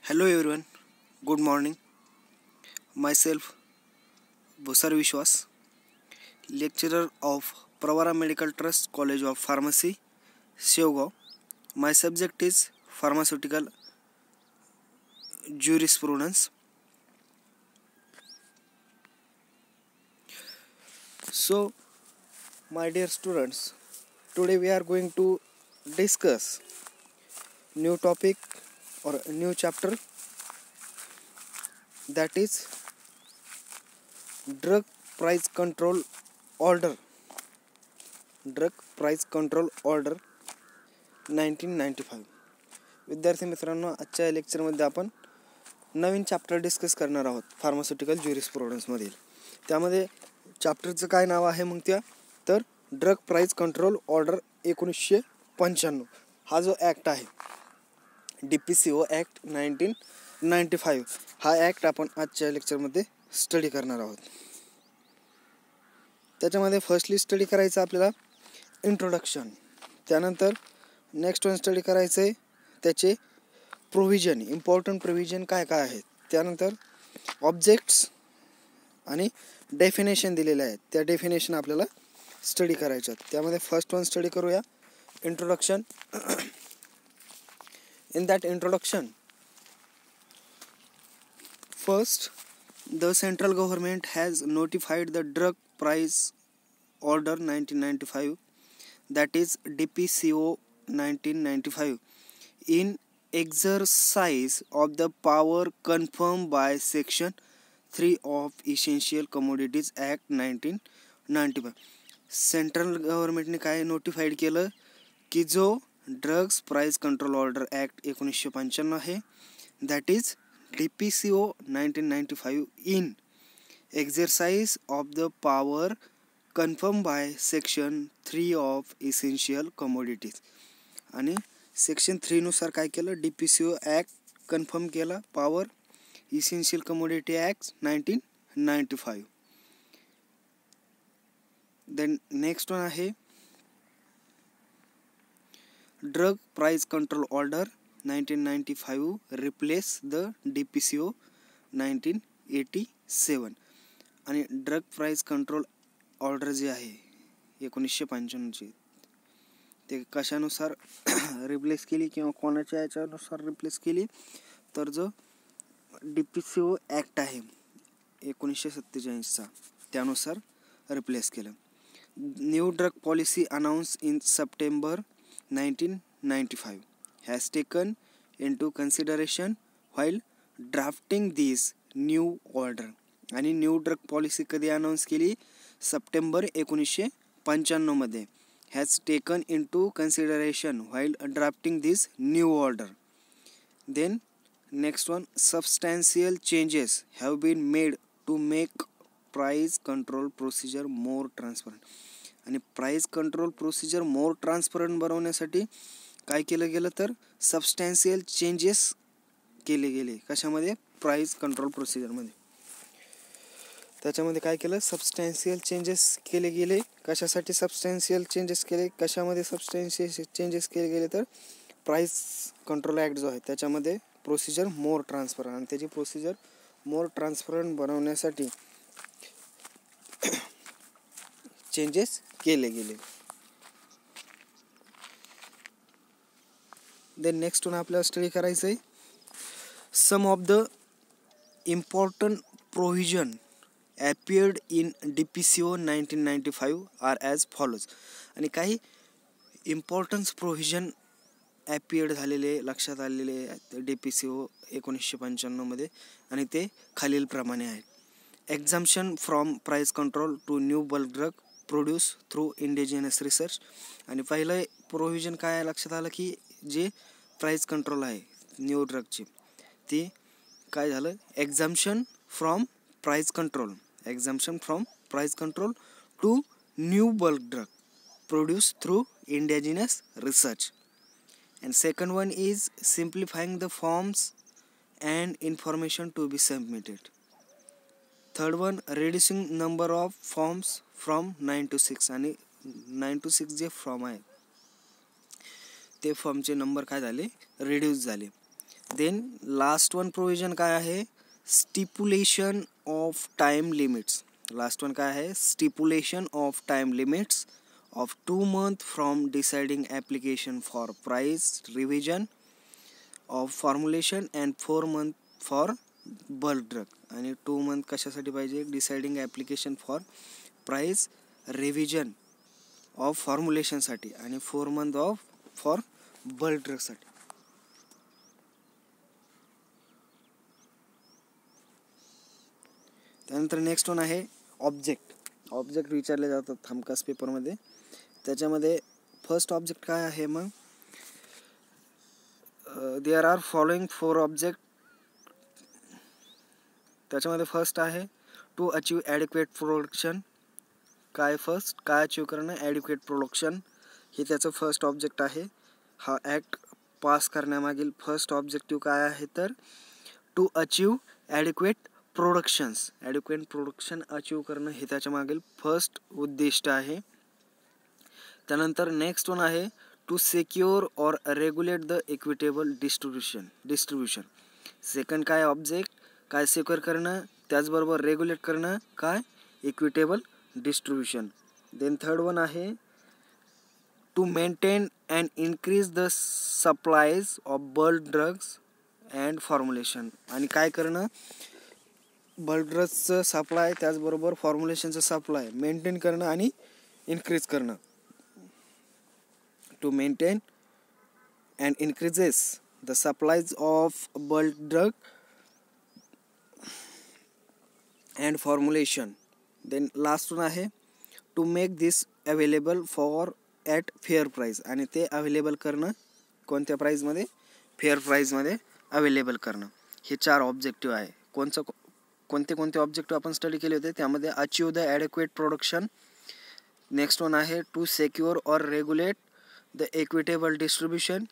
Hello everyone, good morning. Myself Bhusar Vishwas, lecturer of Pravara Medical Trust College of Pharmacy, Shewgaon. My subject is Pharmaceutical Jurisprudence. So, my dear students, today we are going to discuss new topic or a new chapter, that is Drug Price Control Order. Drug Price Control Order 1995. विद्यार्थी मित्रांनो, आजच्या लेक्चरमध्ये आपण नवीन chapter discuss करणार आहोत pharmaceutical ज्युरिस्प्रुडन्समधील. त्यामध्ये चॅप्टरचं काय नाव आहे मग तर ड्रग प्राइस कंट्रोल ऑर्डर 1995. हा जो ॲक्ट आहे DPCO ॲक्ट 1995, हा ॲक्ट आपण आजच्या लेक्चरमध्ये स्टडी करणार आहोत. त्याच्यामध्ये फर्स्टली स्टडी करायचं आपल्याला इंट्रोडक्शन, त्यानंतर नेक्स्ट वन स्टडी करायचं आहे त्याचे प्रोव्हिजन, इम्पॉर्टंट प्रोव्हिजन काय काय आहेत, त्यानंतर ऑब्जेक्ट्स आणि डेफिनेशन दिलेले आहेत, त्या डेफिनेशन आपल्याला स्टडी करायच्या आहेत. त्यामध्ये फर्स्ट वन स्टडी करूया introduction. In that introduction, first, the central government has notified the drug price order 1995, that is DPCO 1995, in exercise of the power confirmed by Section 3 of Essential Commodities Act 1995. Central गव्हर्नमेंटने काय notified केलं की जो drugs price control order act 1995 आहे, that is DPCO 1995, in exercise of the power confirm by section 3 of essential commodities. आणि section 3 नुसार काय केलं, DPCO ॲक्ट कन्फर्म केला, power essential commodity act 1995. Then next one आहे drug price control order 1995 replace the DPCO 1987. आणि drug price control order जे आहे 1995ची, ते कशानुसार रिप्लेस केली किंवा कोणाच्या याच्यानुसार रिप्लेस केली, तर जो DPCO ॲक्ट आहे 1947चा त्यानुसार रिप्लेस केलं. New drug policy announce in September 1995 has taken into consideration while drafting this new order. आणि न्यू ड्रग पॉलिसी कधी अनाऊन्स केली, September 1995 has taken into consideration while drafting this new order. Then next one, substantial changes have been made to make price control procedure more transparent. आणि price control procedure more transparent बनवण्यासाठी काय केलं गेलं, तर substantial changes केले गेले. कशामध्ये, price control प्रोसिजरमध्ये. त्याच्यामध्ये काय केलं, सबस्टॅन्शियल चेंजेस केले गेले. कशासाठी सबस्टॅन्शियल चेंजेस केले, कशामध्ये सबस्टॅन्शियल चेंजेस केले गेले, तर प्राइस कंट्रोल ॲक्ट जो आहे त्याच्यामध्ये प्रोसिजर मोर ट्रान्सपरंट, आणि त्याची प्रोसिजर मोर ट्रान्सपरंट बनवण्यासाठी चेंजेस केले गेले. देन नेक्स्ट वन आपल्याला स्टडी करायचं आहे some of the important provision appeared in DPCO 1995 are as follows. आणि काही इम्पॉर्टन्स प्रोव्हिजन ॲपियर्ड झालेले, लक्षात आलेले DPCO 1995 आणि ते खालीलप्रमाणे आहेत. Exemption from price control to new bulk drug produce through indigenous research. आणि पहिलं प्रोव्हिजन काय आहे, लक्षात आलं की जे प्राइस कंट्रोल आहे न्यू ड्रगची, ती काय झालं, exemption from price control, exemption from price control to new bulk drug produced through indigenous research. And second one is simplifying the forms and information to be submitted. Third one, reducing number of forms from 9 to 6. आणि 9 to 6 जे form आहे ते फॉर्मचे number काय झाले, reduce झाले. Then last one provision काय आहे, stipulation of time limits. Last one काय आहे, stipulation of time limits of 2 months from deciding application for price revision of formulation and 4 months for bulk drug. आणि 2 months कशासाठी पाहिजे, deciding application for price revision of फॉर्म्युलेशनसाठी आणि 4 months of for bulk ड्रगसाठी. त्यानंतर next one आहे object. Object विचारले जातात हमखास पेपरमध्ये. त्याच्यामध्ये फर्स्ट ऑब्जेक्ट काय आहे, मग देअर आर फॉलोइंग 4 ऑब्जेक्ट. त्याच्यामध्ये फर्स्ट आहे टू अचीव ॲडिक्वेट प्रोडक्शन. काय फर्स्ट काय अचीव करणं, ॲडिक्वेट प्रोडक्शन हे त्याचं फर्स्ट ऑब्जेक्ट आहे. हा ॲक्ट पास करण्यामागील फर्स्ट ऑब्जेक्टिव्ह काय आहे, तर to achieve adequate productions. Adequate production achieve करणं हे त्याच्या मागील फर्स्ट उद्दिष्ट आहे. त्यानंतर नेक्स्ट वन आहे to secure or regulate the equitable distribution. Second काय ऑब्जेक्ट, काय सेक्युअर करणं, त्याचबरोबर रेग्युलेट करणं, काय equitable distribution. Then third one आहे to maintain and increase the supplies of bulk drugs and formulation. आणि काय करणं, बल्क ड्रग्सचं सप्लाय त्याचबरोबर फॉर्म्युलेशनचं सप्लाय मेंटेन करणं आणि इन्क्रीज करणं. To maintain and increases the supplies of bulk drug and formulation. Then last one आहे to make this available for at fair price. आणि ते अवेलेबल करणं कोणत्या प्राईजमध्ये, फेअर प्राईजमध्ये अवेलेबल करणं. हे 4 ऑब्जेक्टिव्ह आहे. कोणते ऑब्जेक्टिव्ह आपण स्टडी केले होते, त्यामध्ये achieve the adequate production. Next one आहे to secure or regulate the equitable distribution.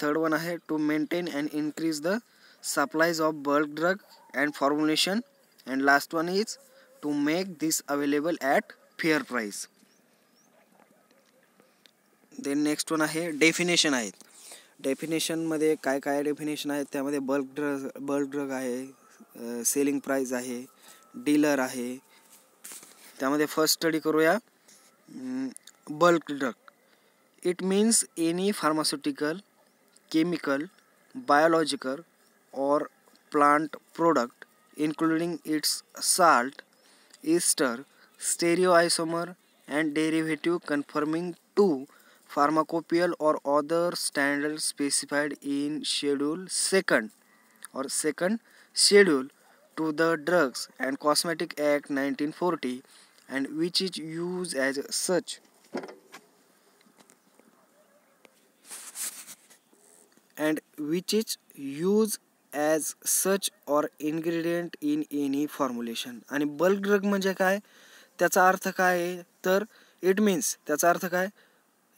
Third one आहे to maintain and increase the supplies of bulk drug and formulation. And last one is to make this available at fair price. Then next one आहे definition आहेत. डेफिनेशनमध्ये काय काय definition आहेत, त्यामध्ये bulk drug आहे, selling price आहे, dealer आहे. त्यामध्ये फर्स्ट स्टडी करूया bulk drug. It means any pharmaceutical, chemical, biological or plant product including its salt, ester, stereoisomer and derivative conforming to pharmacopoeial or other standards specified in Schedule 2 or second schedule to the Drugs and Cosmetic Act 1940 and which is used as such. And which is used as such or ingredient in any formulation. आणि bulk drug म्हणजे काय, त्याचा अर्थ काय आहे, तर it means त्याचा अर्थ काय,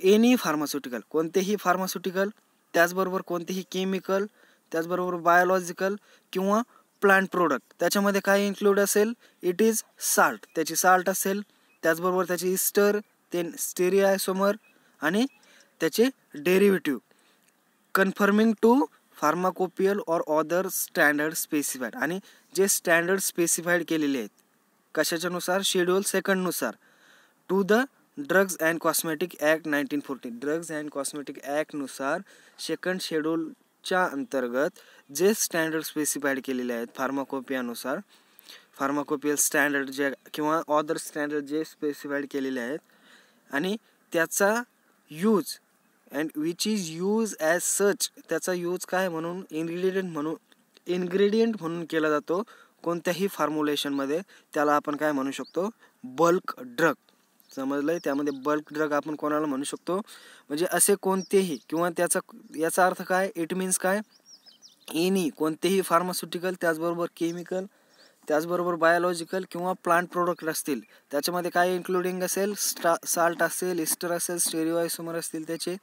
एनी फार्मास्युटिकल, कोणतेही फार्मास्युटिकल, त्याचबरोबर कोणतेही केमिकल, त्याचबरोबर बायोलॉजिकल किंवा प्लांट प्रोडक्ट. त्याच्यामध्ये काय इन्क्लूड असेल, इट इज साल्ट, त्याची साल्ट असेल, त्याचबरोबर त्याची इस्टर, ते स्टेरिआयसोमर आणि त्याचे derivative conforming to pharmacopoeial or other standard specified. आणि जे स्टँडर्ड स्पेसिफाईड केलेले आहेत कशाच्यानुसार, शेड्यूल 2 नुसार, to the drugs and cosmetic act 1940. Drugs and cosmetic ॲक्टनुसार 2nd शेड्यूलच्या अंतर्गत जे स्टँडर्ड स्पेसिफाईड केलेले आहेत फार्माकोपियानुसार, फार्माकोपियल स्टँडर्ड जे किंवा अदर स्टँडर्ड जे स्पेसिफाईड केलेले आहेत, आणि त्याचा use and which is use as such, त्याचा यूज काय म्हणून, इन्ग्रेडियंट म्हणून केला जातो कोणत्याही फॉर्म्युलेशनमध्ये, त्याला आपण काय म्हणू शकतो, बल्क ड्रग. समजलंय, त्यामध्ये बल्क ड्रग आपण कोणाला म्हणू शकतो, म्हणजे असे कोणतेही, किंवा याचा अर्थ काय, इट मीन्स काय, एनी कोणतेही फार्मास्युटिकल, त्याचबरोबर केमिकल, त्याचबरोबर बायोलॉजिकल किंवा प्लांट प्रोडक्ट असतील, त्याच्यामध्ये काय इन्क्लुडिंग असेल, साल्ट असेल, इस्टर असेल, स्टेरिओआयसोमर असतील, त्याचे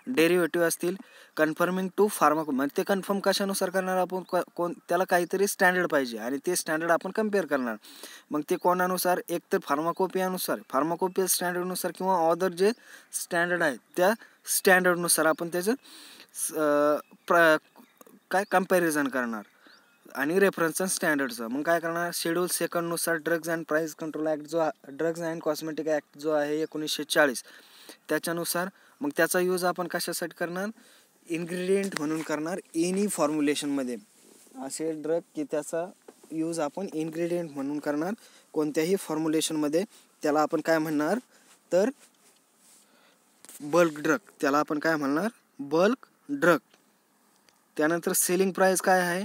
डेरिव्हेटिव्ह असतील, कन्फर्मिंग टू म्हणजे ते कन्फर्म कशानुसार करणार आपण, त्याला काहीतरी स्टँडर्ड पाहिजे आणि ते स्टँडर्ड आपण कम्पेअर करणार. मग ते कोणानुसार, एक तर फार्माकोपियानुसार, फार्माकोपियल स्टँडर्डनुसार किंवा अदर जे स्टँडर्ड आहेत त्या स्टँडर्डनुसार आपण त्याचं काय कम्पॅरिझन करणार आणि रेफरन्स स्टँडर्डचं. मग काय करणार, शेड्यूल सेकंडनुसार drugs and price control act जो ड्रग्ज अँड कॉस्मेटिक ॲक्ट जो आहे 1940 त्याच्यानुसार मग त्याचा यूज आपण कशासाठी करणार, इन्ग्रेडियंट म्हणून करणार एनी फॉर्म्युलेशनमध्ये. असे ड्रग की त्याचा यूज आपण इन्ग्रेडियंट म्हणून करणार कोणत्याही फॉर्म्युलेशनमध्ये. त्याला आपण काय म्हणणार तर बल्क ड्रग. त्याला आपण काय म्हणणार, बल्क ड्रग. त्यानंतर सेलिंग प्राईस काय आहे,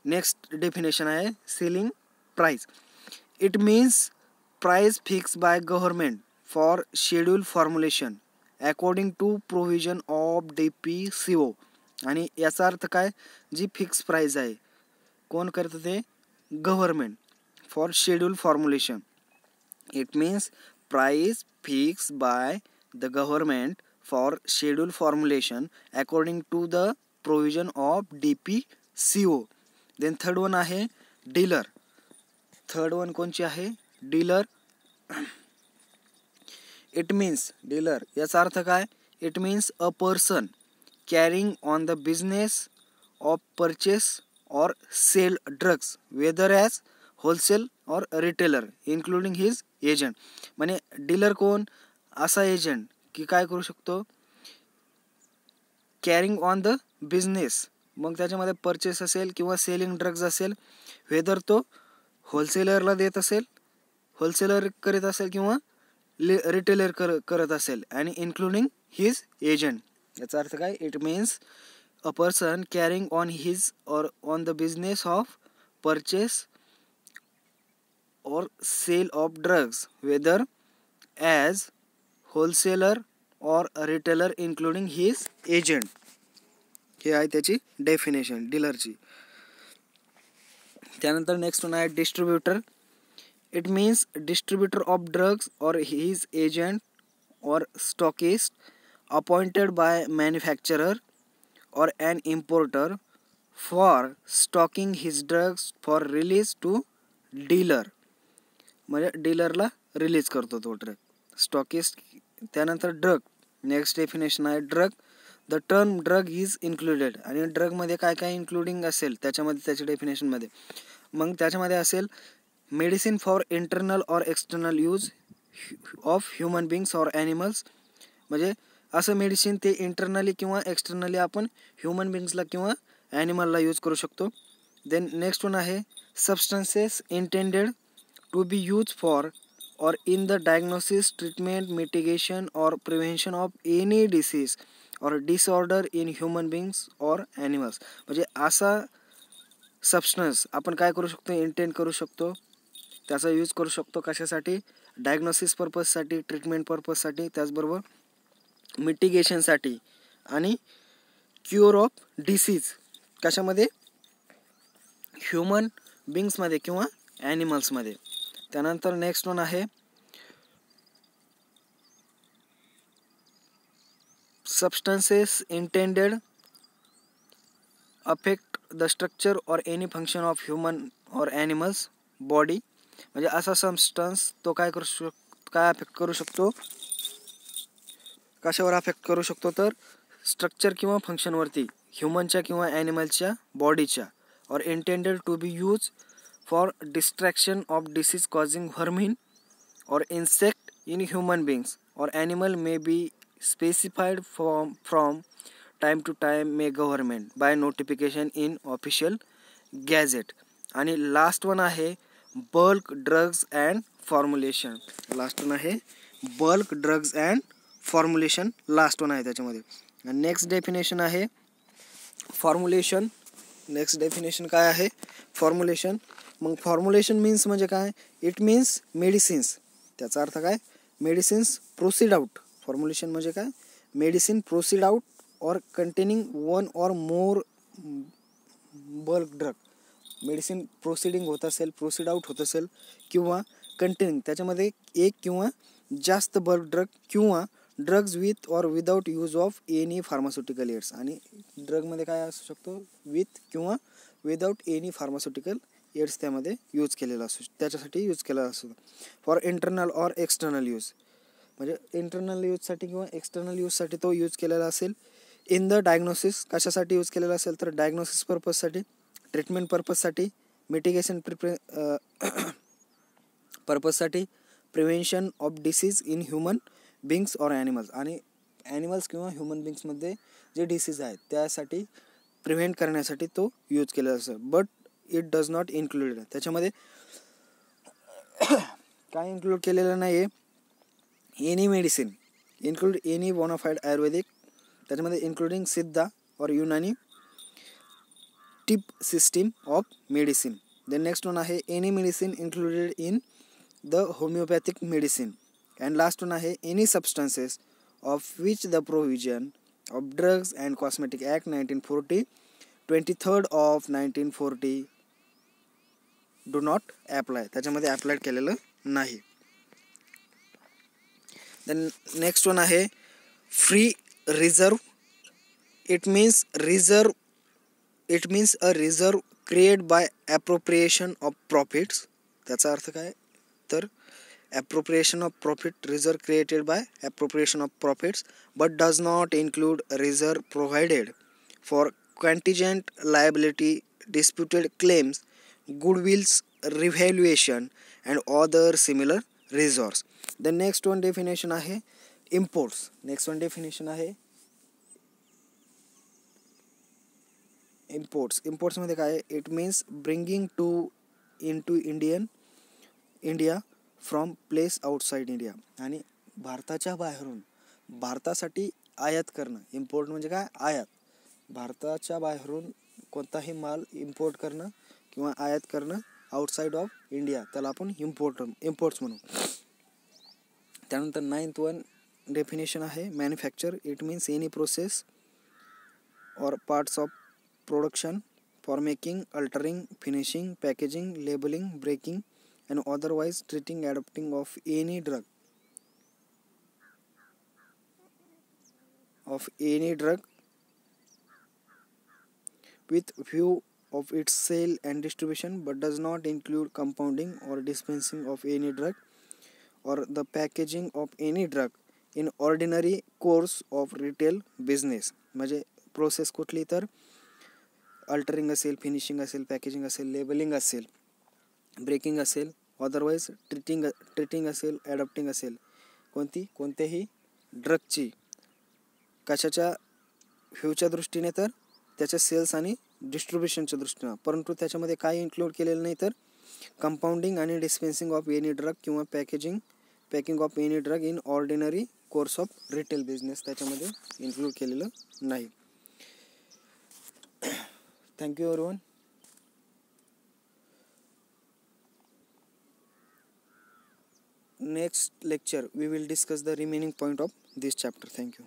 नेक्स्ट डेफिनेशन आहे selling price. It means price fix by government for schedule formulation according to provision of DPCO. आणि याचा अर्थ काय, जी फिक्स प्राईस आहे कोण करतं ते, government, for schedule formulation. It means price fix by the government for schedule formulation according to the provision of DPCO. Then third one आहे dealer. Third one कोणची आहे, डीलर. इट मीन्स डीलर याचा अर्थ काय, it means a person carrying on the business of purchase or sale drugs whether as wholesale or retailer including his agent. म्हणजे dealer कोण, असा agent की काय करू शकतो, कॅरिंग ऑन द बिझनेस, मग त्याच्यामध्ये परचेस असेल किंवा सेलिंग ड्रग्ज असेल, वेदर तो होलसेलरला देत असेल, होलसेलर करीत असेल किंवा रिटेलर करत असेल, आणि इन्क्लुडिंग हिज एजंट. याचा अर्थ काय, it means a person carrying on his or on the business of purchase or sale of drugs whether as wholesaler or retailer including his agent. हे आहे त्याची डेफिनेशन डीलरची. त्यानंतर नेक्स्ट वन आहे distributor. It means distributor of drugs or his agent or stockist appointed by manufacturer or an importer for stocking his drugs for release to dealer. म्हणजे डीलरला release करतो तो ड्रग, स्टॉकिस्ट. त्यानंतर drug, next definition आहे drug. The term drug is included. आणि ड्रगमध्ये काय काय इन्क्लुडिंग असेल त्याच्यामध्ये, त्याच्या डेफिनेशनमध्ये मग त्याच्यामध्ये असेल medicine for internal or external use of human बिंग्स और ॲनिमल्स. म्हणजे असं मेडिसिन ते इंटरनली किंवा एक्सटर्नली आपण ह्युमन बिंग्सला किंवा ॲनिमलला यूज करू शकतो. देन नेक्स्ट वन आहे substances intended to be use for or in the diagnosis, treatment, mitigation or prevention of any disease or disorder in human beings or animals. म्हणजे असा substance आपण काय करू शकतो, इंटेंड करू शकतो, त्याचा यूज करू शकतो कशासाठी, डायग्नोसिस पर्पजसाठी, ट्रीटमेंट पर्पजसाठी, त्याचबरोबर मिटिगेशनसाठी आणि क्युअर ऑफ डिसीज कशामध्ये, ह्युमन बिंग्समध्ये किंवा ॲनिमल्समध्ये. त्यानंतर नेक्स्ट वन आहे substances intended affect the structure और एनी फंक्शन ऑफ ह्युमन और ॲनिमल्स बॉडी. म्हणजे असा सबस्टन्स तो काय अफेक्ट करू शकतो, कशावर अफेक्ट करू शकतो तर स्ट्रक्चर किंवा फंक्शनवरती ह्युमनच्या किंवा ॲनिमलच्या बॉडीच्या. और intended to be use for distraction of disease causing vermin or insect in human beings or animal may be specified from time to time may government by notification in official gazette. आणि last one आहे bulk drugs and formulation. Last one आहे bulk drugs and formulation, last one आहे त्याच्यामध्ये. Next definition आहे formulation. Next definition काय आहे, formulation. मग formulation means म्हणजे काय, इट मीन्स मेडिसिन्स. त्याचा अर्थ काय, मेडिसिन्स प्रोसीड आउट. फॉर्म्युलेशन म्हणजे काय, मेडिसिन प्रोसीड आउट और कंटेनिंग वन और मोर बल्क ड्रग. मेडिसिन प्रोसिडिंग होत असेल, प्रोसीड आउट होत असेल किंवा कंटेनिंग त्याच्यामध्ये एक किंवा जास्त बल्क ड्रग किंवा drugs with or without use of any pharmaceutical aids. आणि ड्रगमध्ये काय असू शकतो, विथ किंवा विदाउट एनी फार्मास्युटिकल एड्स त्यामध्ये यूज केलेला असतो, त्याच्यासाठी यूज केलेला असतो. For internal or external use म्हणजे इंटरनल यूजसाठी किंवा एक्सटर्नल यूजसाठी तो यूज केलेला असेल इन द डायग्नोसिस कशासाठी यूज केलेला असेल तर डायग्नोसिस पर्पजसाठी, ट्रीटमेंट पर्पजसाठी, मिटिगेशन पर्पजसाठी, prevention of disease in human बिंग्स or animals, आणि ॲनिमल्स किंवा ह्युमन बिंग्समध्ये जे डिसीज आहेत त्यासाठी प्रिव्हेंट करण्यासाठी तो यूज केलेला असेल. But it does not include, त्याच्यामध्ये काय इन्क्लूड केलेलं नाही आहे. Any medicine include any bonafide Ayurvedic, त्याच्यामध्ये including Siddha or Unani Tibb system of medicine. Then next one आहे any medicine included in the homeopathic medicine. And last one आहे any substances of which the provision of drugs and cosmetic act 1940 23rd of 1940 do not apply, त्याच्यामध्ये apply केलेलं नाही. Then next one आहे free reserve. It means a reserve create by appropriation of profits. त्याचा अर्थ काय तर appropriation of profit, reserve created by appropriation of profits, but does not include reserve provided for contingent liability, disputed claims, goodwill's revaluation and other similar resource. The next one definition आहे imports. Next one definition आहे imports. Imports मध्ये काय आहे? It means bringing into India from place outside India. आणि भारताच्या बाहेरून भारतासाठी आयात करणं. इम्पोर्ट म्हणजे काय? आयात. भारताच्या बाहेरून कोणताही माल इम्पोर्ट करणं किंवा आयात करणं आउटसाईड ऑफ इंडिया, त्याला आपण इम्पोर्ट्स म्हणू. त्यानंतर 9th वन डेफिनेशन आहे manufacture. It means any process or parts of production for making, altering, finishing, packaging, labelling, breaking and otherwise treating, adopting of any drug with view of its sale and distribution, but does not include compounding or dispensing of any drug or the packaging of any drug in ordinary course of retail business. म्हणजे process कुठली तर altering असेल, finishing असेल, packaging असेल, labelling असेल, breaking असेल, otherwise treating असेल, ॲडॉप्टिंग असेल, कोणत्याही ड्रगची कशाच्या व्ह्यूच्या दृष्टीने तर त्याच्या सेल्स आणि डिस्ट्रीब्युशनच्या दृष्टीनं, परंतु त्याच्यामध्ये काय इन्क्लूड केलेलं नाही तर कंपाऊंडिंग आणि डिस्पेन्सिंग ऑफ एनी ड्रग किंवा packing of any drug in ordinary course of retail business त्याच्यामध्ये इन्क्लूड केलेलं नाही. Thank you everyone. Next lecture we will discuss the remaining point of this chapter. Thank you.